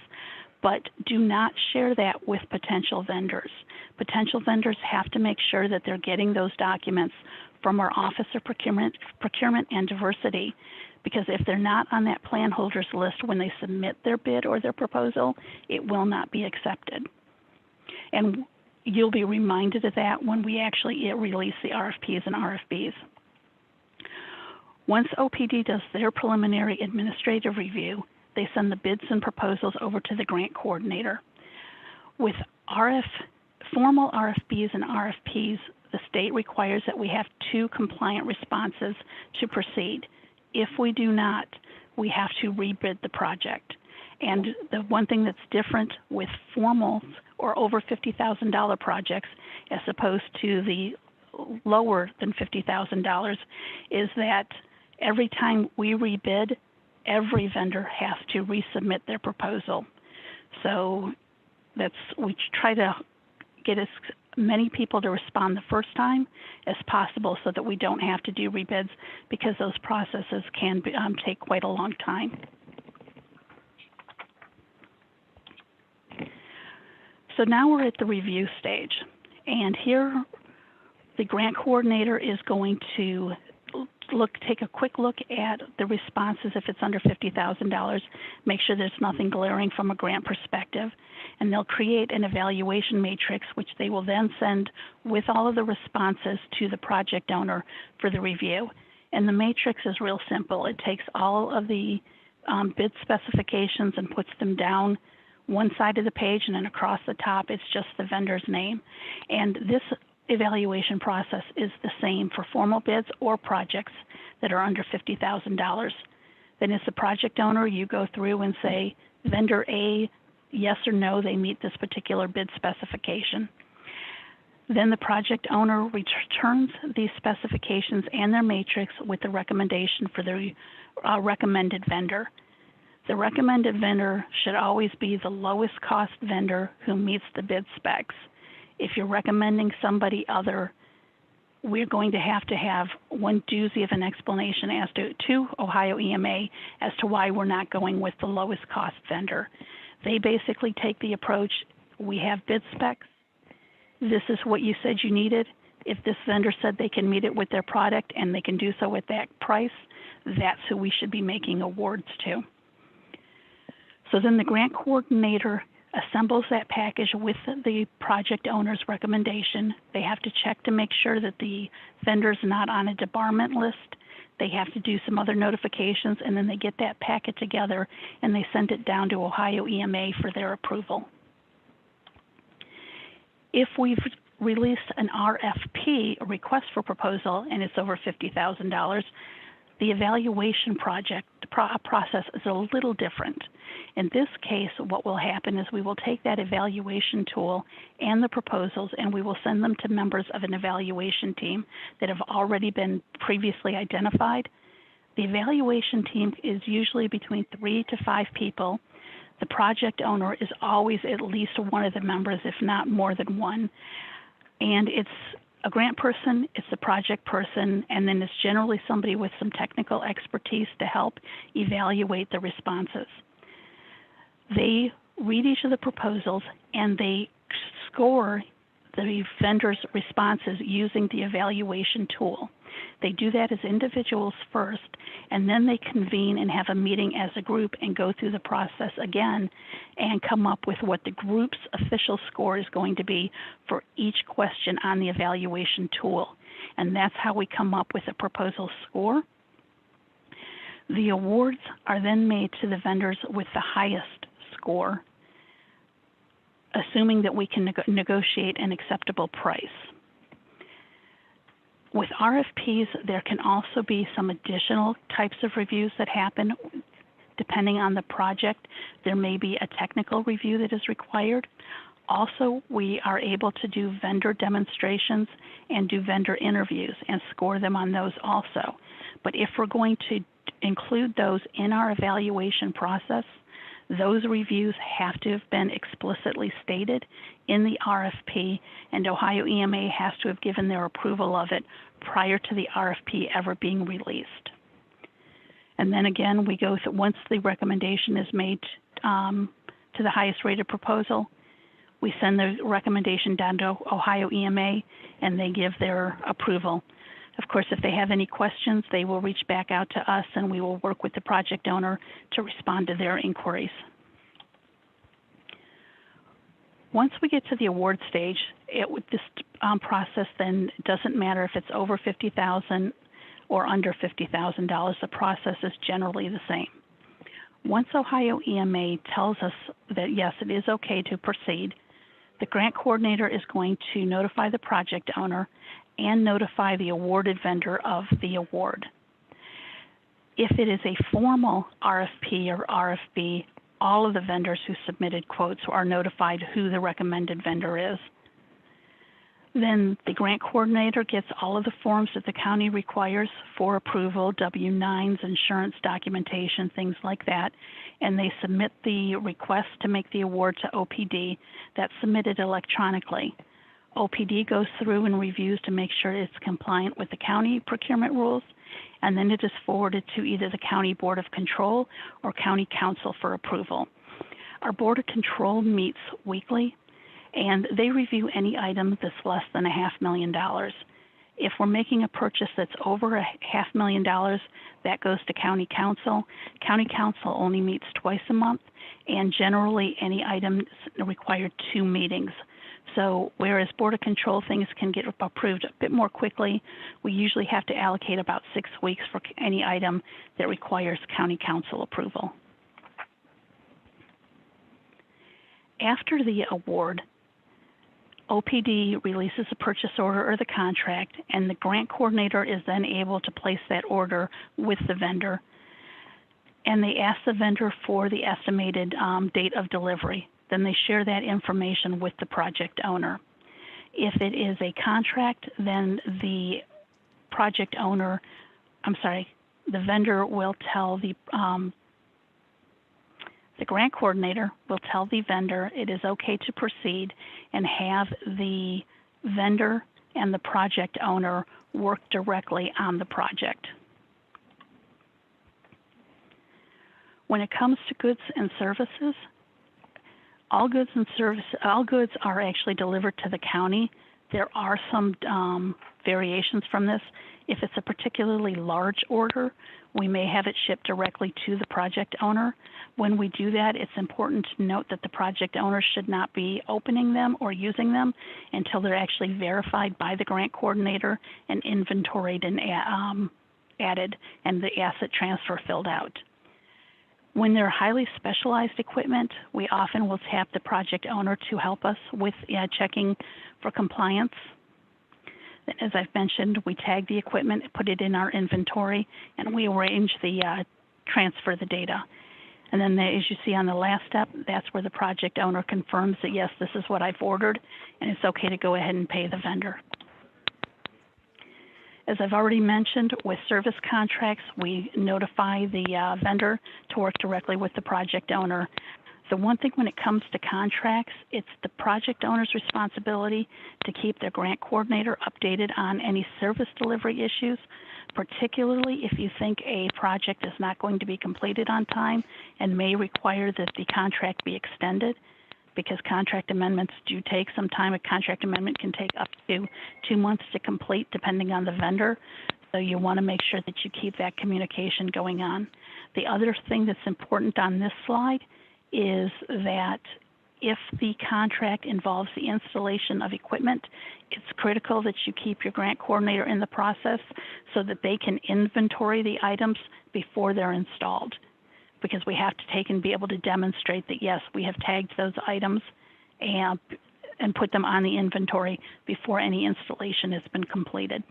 but do not share that with potential vendors. Potential vendors have to make sure that they're getting those documents from our Office of Procurement and Diversity, because if they're not on that plan holders list when they submit their bid or their proposal, it will not be accepted. And you'll be reminded of that when we actually release the RFPs and RFBs. Once OPD does their preliminary administrative review, they send the bids and proposals over to the grant coordinator. With formal RFBs and RFPs, the state requires that we have 2 compliant responses to proceed. If we do not, we have to rebid the project. And the one thing that's different with formal or over $50,000 projects as opposed to the lower than $50,000 is that every time we rebid, every vendor has to resubmit their proposal. So we try to get as many people to respond the first time as possible so that we don't have to do rebids, because those processes can take quite a long time. So now we're at the review stage, and here the grant coordinator is going to take a quick look at the responses if it's under $50,000, make sure there's nothing glaring from a grant perspective, and they'll create an evaluation matrix which they will then send with all of the responses to the project owner for the review. And the matrix is real simple. It takes all of the bid specifications and puts them down one side of the page, and then across the top it's just the vendor's name. And this evaluation process is the same for formal bids or projects that are under $50,000. Then as the project owner, you go through and say, vendor A, yes or no, they meet this particular bid specification. Then the project owner returns these specifications and their matrix with the recommendation for the recommended vendor. The recommended vendor should always be the lowest cost vendor who meets the bid specs. If you're recommending somebody other, we're going to have one doozy of an explanation as to Ohio EMA as to why we're not going with the lowest cost vendor. They basically take the approach, we have bid specs, this is what you said you needed. If this vendor said they can meet it with their product and they can do so at that price, that's who we should be making awards to. So then the grant coordinator assembles that package with the project owner's recommendation. They have to check to make sure that the vendor's not on a debarment list. They have to do some other notifications, and then they get that packet together and they send it down to Ohio EMA for their approval. If we've released an RFP, a request for proposal, and it's over $50,000, the evaluation process is a little different. In this case, what will happen is we will take that evaluation tool and the proposals and we will send them to members of an evaluation team that have already been previously identified. The evaluation team is usually between 3 to 5 people. The project owner is always at least one of the members, if not more than one. And it's a grant person, it's a project person, and then it's generally somebody with some technical expertise to help evaluate the responses. They read each of the proposals and they score the vendor's responses using the evaluation tool. They do that as individuals first, and then they convene and have a meeting as a group and go through the process again and come up with what the group's official score is going to be for each question on the evaluation tool. And that's how we come up with a proposal score. The awards are then made to the vendors with the highest score, assuming that we can negotiate an acceptable price. With RFPs, there can also be some additional types of reviews that happen. Depending on the project, there may be a technical review that is required. Also, we are able to do vendor demonstrations and do vendor interviews and score them on those also. But if we're going to include those in our evaluation process, those reviews have to have been explicitly stated in the RFP, and Ohio EMA has to have given their approval of it prior to the RFP ever being released. And then again, we go through, once the recommendation is made to the highest rated proposal, we send the recommendation down to Ohio EMA and they give their approval. Of course, if they have any questions, they will reach back out to us and we will work with the project owner to respond to their inquiries. Once we get to the award stage, this process then doesn't matter if it's over $50,000 or under $50,000, the process is generally the same. Once Ohio EMA tells us that yes, it is okay to proceed, the grant coordinator is going to notify the project owner and notify the awarded vendor of the award. If it is a formal RFP or RFB, all of the vendors who submitted quotes are notified who the recommended vendor is. Then the grant coordinator gets all of the forms that the county requires for approval, W-9s, insurance documentation, things like that, and they submit the request to make the award to OPD. That's submitted electronically. OPD goes through and reviews to make sure it's compliant with the county procurement rules, and then it is forwarded to either the County Board of Control or County Council for approval. Our Board of Control meets weekly, and they review any item that's less than $500,000. If we're making a purchase that's over $500,000, that goes to County Council. County Council only meets twice a month, and generally any items require 2 meetings. So whereas Board of Control things can get approved a bit more quickly, we usually have to allocate about 6 weeks for any item that requires County Council approval. After the award, OPD releases a purchase order or the contract, and the grant coordinator is then able to place that order with the vendor. And they ask the vendor for the estimated date of delivery. Then they share that information with the project owner. If it is a contract, then the project owner, the vendor will tell the grant coordinator will tell the vendor it is okay to proceed and have the vendor and the project owner work directly on the project. When it comes to goods and services, all goods are actually delivered to the county. There are some variations from this. If it's a particularly large order, we may have it shipped directly to the project owner. When we do that, it's important to note that the project owner should not be opening them or using them until they're actually verified by the grant coordinator and inventoried and added and the asset transfer filled out. When they're highly specialized equipment, we often will tap the project owner to help us with checking for compliance. As I've mentioned, we tag the equipment, put it in our inventory, and we arrange the transfer the data. And then as you see on the last step, that's where the project owner confirms that, yes, this is what I've ordered, and it's okay to go ahead and pay the vendor. As I've already mentioned, with service contracts, we notify the vendor to work directly with the project owner. The one thing when it comes to contracts, it's the project owner's responsibility to keep their grant coordinator updated on any service delivery issues, particularly if you think a project is not going to be completed on time and may require that the contract be extended, because contract amendments do take some time. A contract amendment can take up to 2 months to complete depending on the vendor. So you want to make sure that you keep that communication going on. The other thing that's important on this slide is that if the contract involves the installation of equipment, it's critical that you keep your grant coordinator in the process so that they can inventory the items before they're installed, because we have to take and be able to demonstrate that, yes, we have tagged those items and put them on the inventory before any installation has been completed.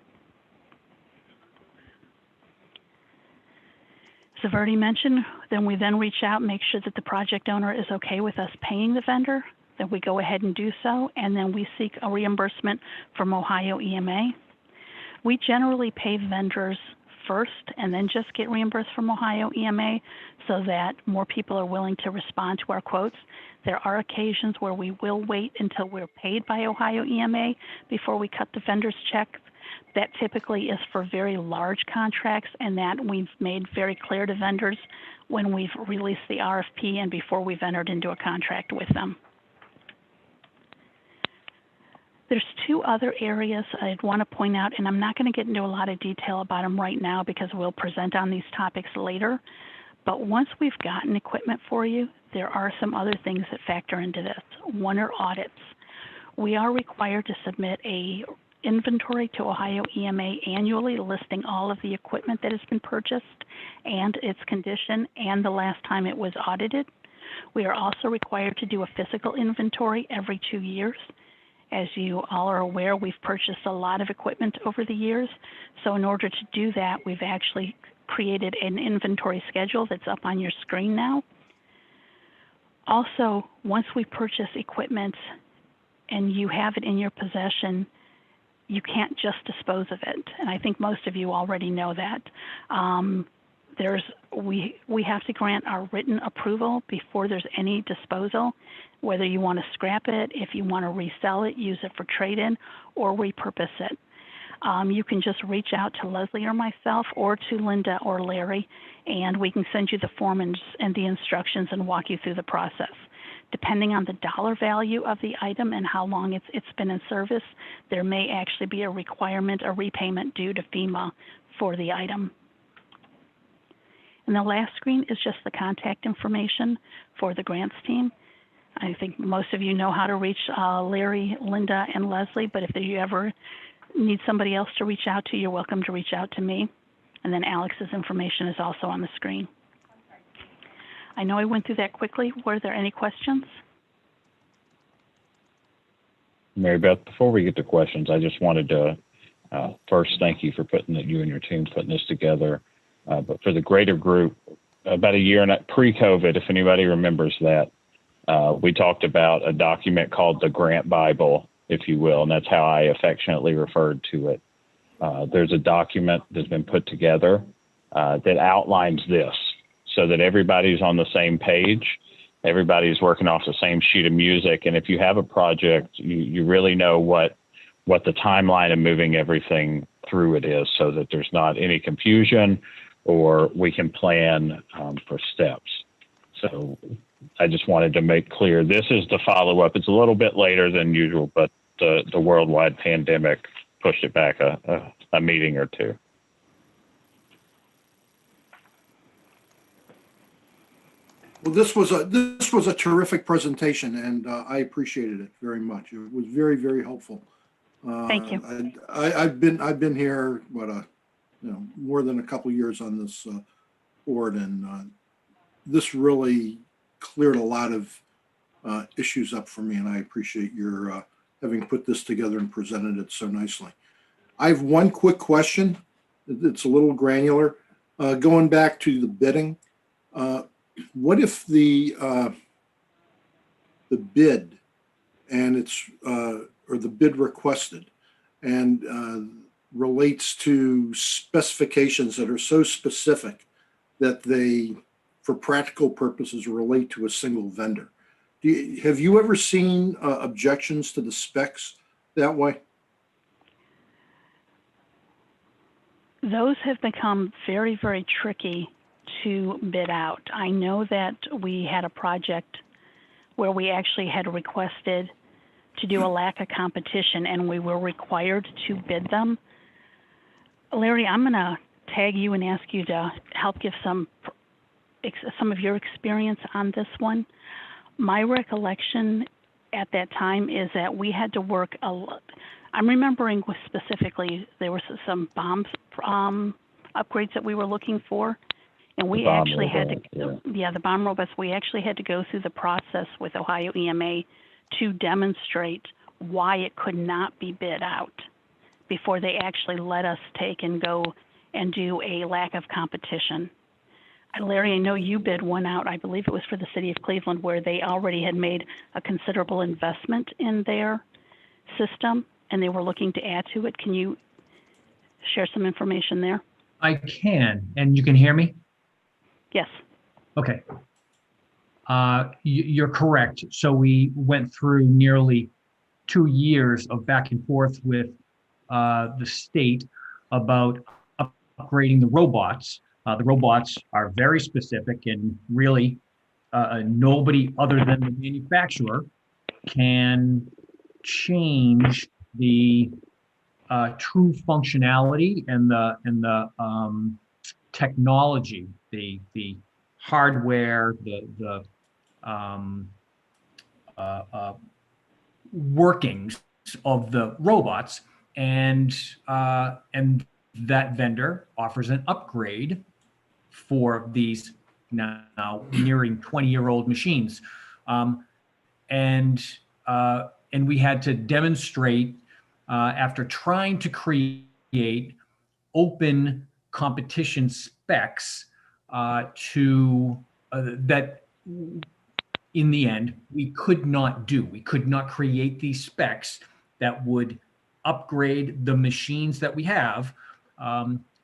As I've already mentioned, then we reach out and make sure that the project owner is okay with us paying the vendor. Then we go ahead and do so, and then we seek a reimbursement from Ohio EMA. We generally pay vendors first and then just get reimbursed from Ohio EMA so that more people are willing to respond to our quotes. There are occasions where we will wait until we're paid by Ohio EMA before we cut the vendor's check. That typically is for very large contracts, and that we've made very clear to vendors when we've released the RFP and before we've entered into a contract with them. There's two other areas I'd want to point out, and I'm not going to get into a lot of detail about them right now because we'll present on these topics later. But once we've gotten equipment for you, there are some other things that factor into this. One are audits. We are required to submit a inventory to Ohio EMA annually listing all of the equipment that has been purchased and its condition and the last time it was audited. We are also required to do a physical inventory every 2 years. As you all are aware, we've purchased a lot of equipment over the years. So in order to do that, we've actually created an inventory schedule that's up on your screen now. Also, once we purchase equipment and you have it in your possession, you can't just dispose of it. And I think most of you already know that. We have to grant our written approval before there's any disposal, whether you want to scrap it, if you want to resell it, use it for trade-in, or repurpose it. You can just reach out to Leslie or myself or to Linda or Larry, and we can send you the form and the instructions and walk you through the process. Depending on the dollar value of the item and how long it's been in service, there may actually be a requirement, a repayment due to FEMA for the item. And the last screen is just the contact information for the grants team. I think most of you know how to reach Larry, Linda, and Leslie, but if you ever need somebody else to reach out to, you're welcome to reach out to me. And then Alex's information is also on the screen. I know I went through that quickly. Were there any questions?
Mary Beth, before we get to questions, I just wanted to first thank you for you and your team putting this together. But for the greater group, about a year and pre-COVID, if anybody remembers that, we talked about a document called the Grant Bible. if you will, and that's how I affectionately referred to it. There's a document that's been put together that outlines this so that everybody's on the same page. Everybody's working off the same sheet of music. And if you have a project, you really know what the timeline of moving everything through it is, so that there's not any confusion, or we can plan for steps. So I just wanted to make clear, this is the follow-up. It's a little bit later than usual, but the worldwide pandemic pushed it back a meeting or two.
Well, this was a terrific presentation, and I appreciated it very much. It was very, very helpful.
Thank you.
I've been here more than a couple years on this board, and this really cleared a lot of issues up for me, and I appreciate your having put this together and presented it so nicely. I have one quick question. It's a little granular. Going back to the bidding, what if the bid and it's or the bid requested and relates to specifications that are so specific that they, for practical purposes, relate to a single vendor? Have you ever seen objections to the specs that way?
Those have become very, very tricky to bid out. I know that we had a project where we actually had requested to do a lack of competition, and we were required to bid them. Larry, I'm going to tag you and ask you to help give some of your experience on this one. My recollection at that time is that we had to work a lot. I'm remembering specifically there were some bomb upgrades that we were looking for, and we actually had to, the bomb robots, we actually had to go through the process with Ohio EMA to demonstrate why it could not be bid out before they actually let us take and go and do a lack of competition. Larry, I know you bid one out, I believe it was for the city of Cleveland, where they already had made a considerable investment in their system and they were looking to add to it. Can you share some information there?
I can, and you can hear me?
Yes.
Okay. You're correct. So we went through nearly 2 years of back and forth with the state about upgrading the robots. The robots are very specific, and really nobody other than the manufacturer can change the true functionality and the technology, the hardware, the workings of the robots, and that vendor offers an upgrade for these now nearing 20-year-old machines, and we had to demonstrate after trying to create open competition specs that in the end we could not do. We could not create these specs that would upgrade the machines that we have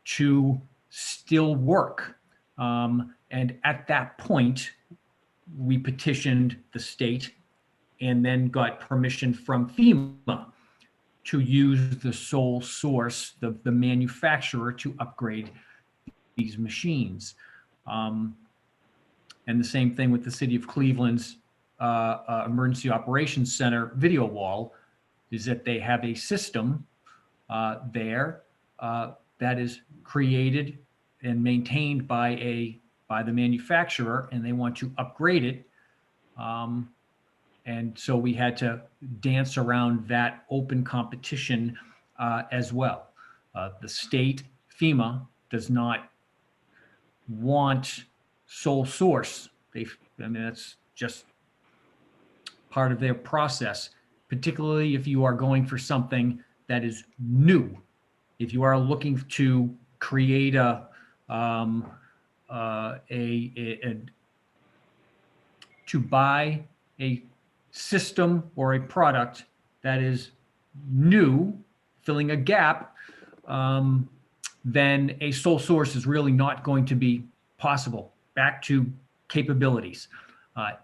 to still work. And at that point, we petitioned the state and then got permission from FEMA to use the sole source, the manufacturer, to upgrade these machines. And the same thing with the city of Cleveland's Emergency Operations Center video wall, is that they have a system there that is created and maintained by the manufacturer, and they want to upgrade it. And so we had to dance around that open competition as well. The state, FEMA, does not want sole source. That's just part of their process, particularly if you are going for something that is new. If you are looking to create to buy a system or a product that is new, filling a gap, then a sole source is really not going to be possible. Back to capabilities.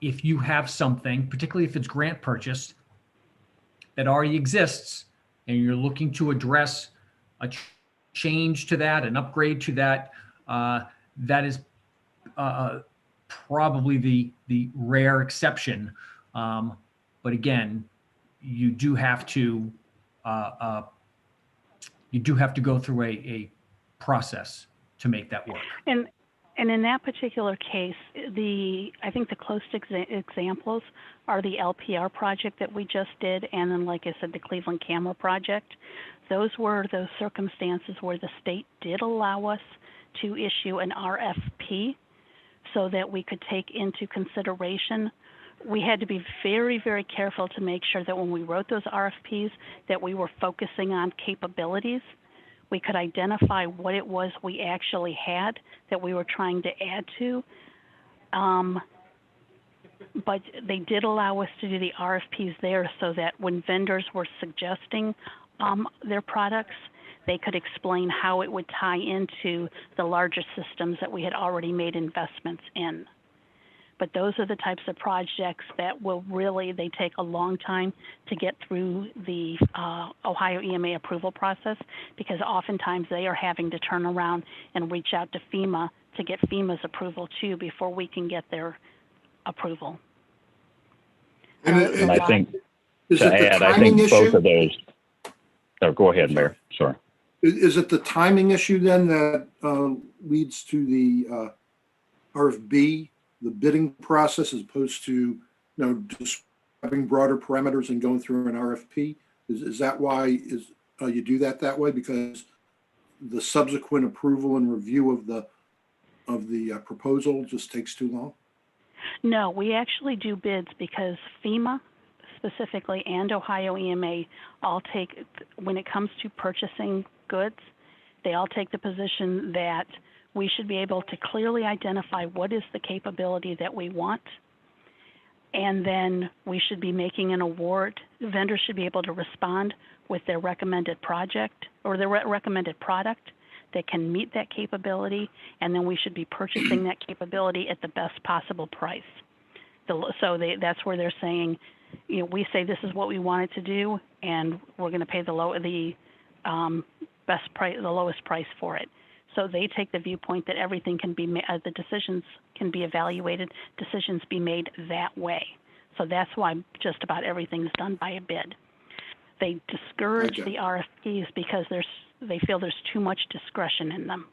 If you have something, particularly if it's grant purchased, that already exists, and you're looking to address a change to that, an upgrade to that, that is probably the rare exception. But again, you do have to go through a process to make that work.
And in that particular case, I think the closest examples are the LPR project that we just did, and then, like I said, the Cleveland Camera project. Those were those circumstances where the state did allow us to issue an RFP so that we could take into consideration. We had to be very, very careful to make sure that when we wrote those RFPs that we were focusing on capabilities. We could identify what it was we actually had that we were trying to add to. But they did allow us to do the RFPs there so that when vendors were suggesting their products, they could explain how it would tie into the larger systems that we had already made investments in. But those are the types of projects that will really, they take a long time to get through the Ohio EMA approval process, because oftentimes they are having to turn around and reach out to FEMA to get FEMA's approval too before we can get their approval.
And I think
Is
to
it the
add, I
timing
think both
issue?
of those. Oh, go ahead, Mayor. Sorry.
Is it the timing issue then that leads to the RFB, the bidding process, as opposed to describing broader parameters and going through an RFP? Is that why you do that way? Because the subsequent approval and review of the proposal just takes too long?
No, we actually do bids because FEMA specifically and Ohio EMA all take, when it comes to purchasing goods, they all take the position that we should be able to clearly identify what is the capability that we want, and then we should be making an award. Vendors should be able to respond with their recommended project or their recommended product that can meet that capability, and then we should be purchasing that capability at the best possible price. That's where they're saying, we say this is what we want it to do, and we're going to pay the best price, the lowest price for it. So they take the viewpoint that everything can be, the decisions can be evaluated, decisions be made that way. So that's why just about everything's done by a bid. They discourage the RFPs because they feel there's too much discretion in them.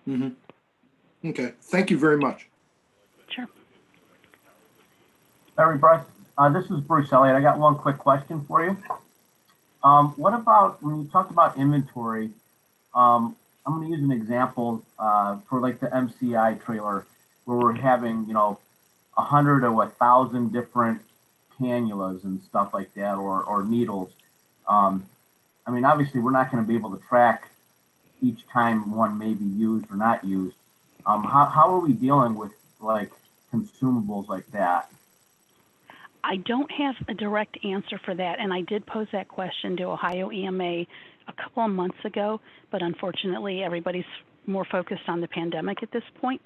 Mm-hmm. Okay, thank you very much.
Sure.
Larry Bryce, this is Bruce Elliott. I got one quick question for you. What about when you talked about inventory? I'm going to use an example for like the MCI trailer, where we're having 100 or 1,000 different cannulas and stuff like that, or needles. I mean, obviously, we're not going to be able to track each time one may be used or not used. How are we dealing with like consumables like that?
I don't have a direct answer for that, and I did pose that question to Ohio EMA a couple of months ago, but unfortunately everybody's more focused on the pandemic at this point.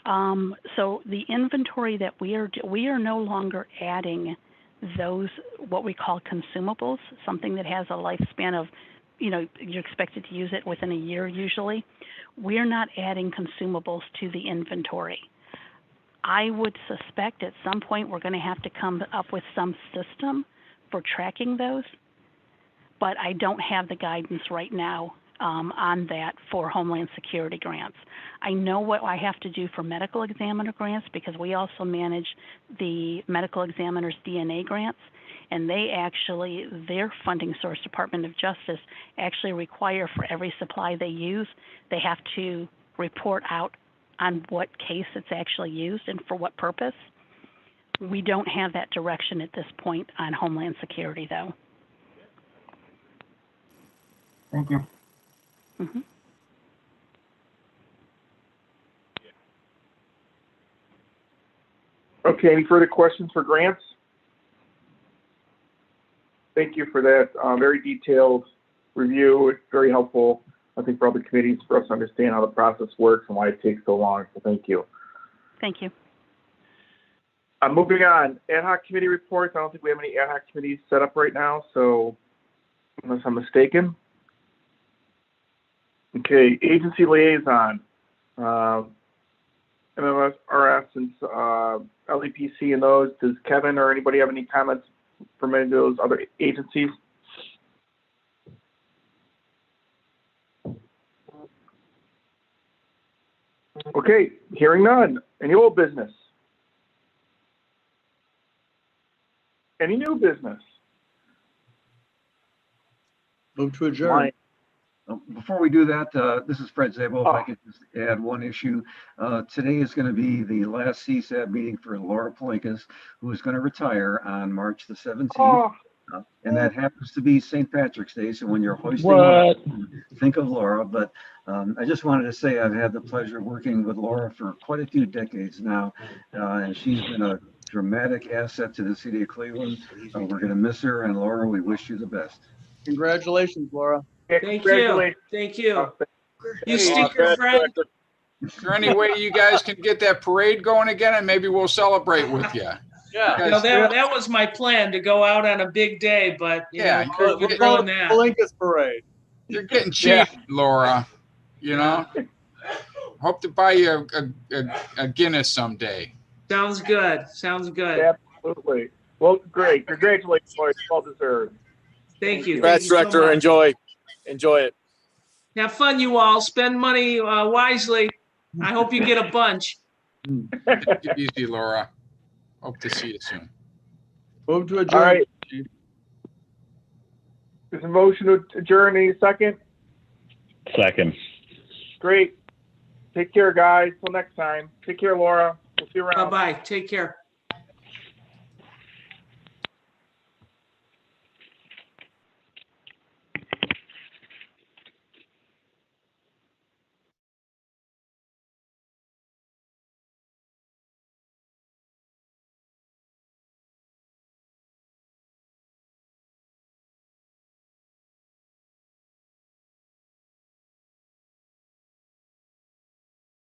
So the inventory that we are no longer adding those what we call consumables, something that has a lifespan of, you're expected to use it within a year usually. We're not adding consumables to the inventory. I would suspect at some point we're going to have to come up with some system for tracking those, but I don't have the guidance right now on that for Homeland Security grants. I know what I have to do for medical examiner grants because we also manage the medical examiner's DNA grants, and their funding source, Department of Justice, actually require for every supply they use, they have to report out on what case it's actually used and for what purpose. We don't have that direction at this point on Homeland Security, though.
Thank you.
Mm-hmm.
Okay, any further questions for grants? thank you for that very detailed review. It's very helpful, I think, for other committees for us to understand how the process works and why it takes so long. So thank you.
Thank you.
Moving on, ad hoc committee reports. I don't think we have any ad hoc committees set up right now, so unless I'm mistaken. Okay, agency liaison. MMSRS and LEPC and those. Does Kevin or anybody have any comments from any of those other agencies? Okay, hearing none. Any old business? Any new business?
Move to adjourn.
Before we do that, this is Fred Zabel. If I could just add one issue. Today is going to be the last CSAB meeting for Laura Palinkas, who is going to retire on March the 17th. And that happens to be St. Patrick's Day. So when you're hoisting up, think of Laura. But I just wanted to say I've had the pleasure of working with Laura for quite a few decades now. And she's been a dramatic asset to the city of Cleveland. We're going to miss her. And Laura, we wish you the best.
Congratulations, Laura.
Thank you. Thank you. You sticker friend.
Is there any way you guys can get that parade going again, and maybe we'll celebrate with you?
Yeah, you know, that was my plan, to go out on a big day, but you know, we're doing that.
Palinkas parade.
You're getting cheated, Laura. You know. Hope to buy you a Guinness someday.
Sounds good. Sounds good.
Absolutely. Well, great. Congratulations, Laura. It's well deserved.
Thank you.
Congrats, Director. Enjoy it.
Have fun, you all. Spend money wisely. I hope you get a bunch.
Take it easy, Laura. Hope to see you soon.
Move to adjourn.
All right. There's a motion to adjourn. Any second?
Second.
Great. Take care, guys. Till next time. Take care, Laura. We'll see you around.
Bye-bye. Take care.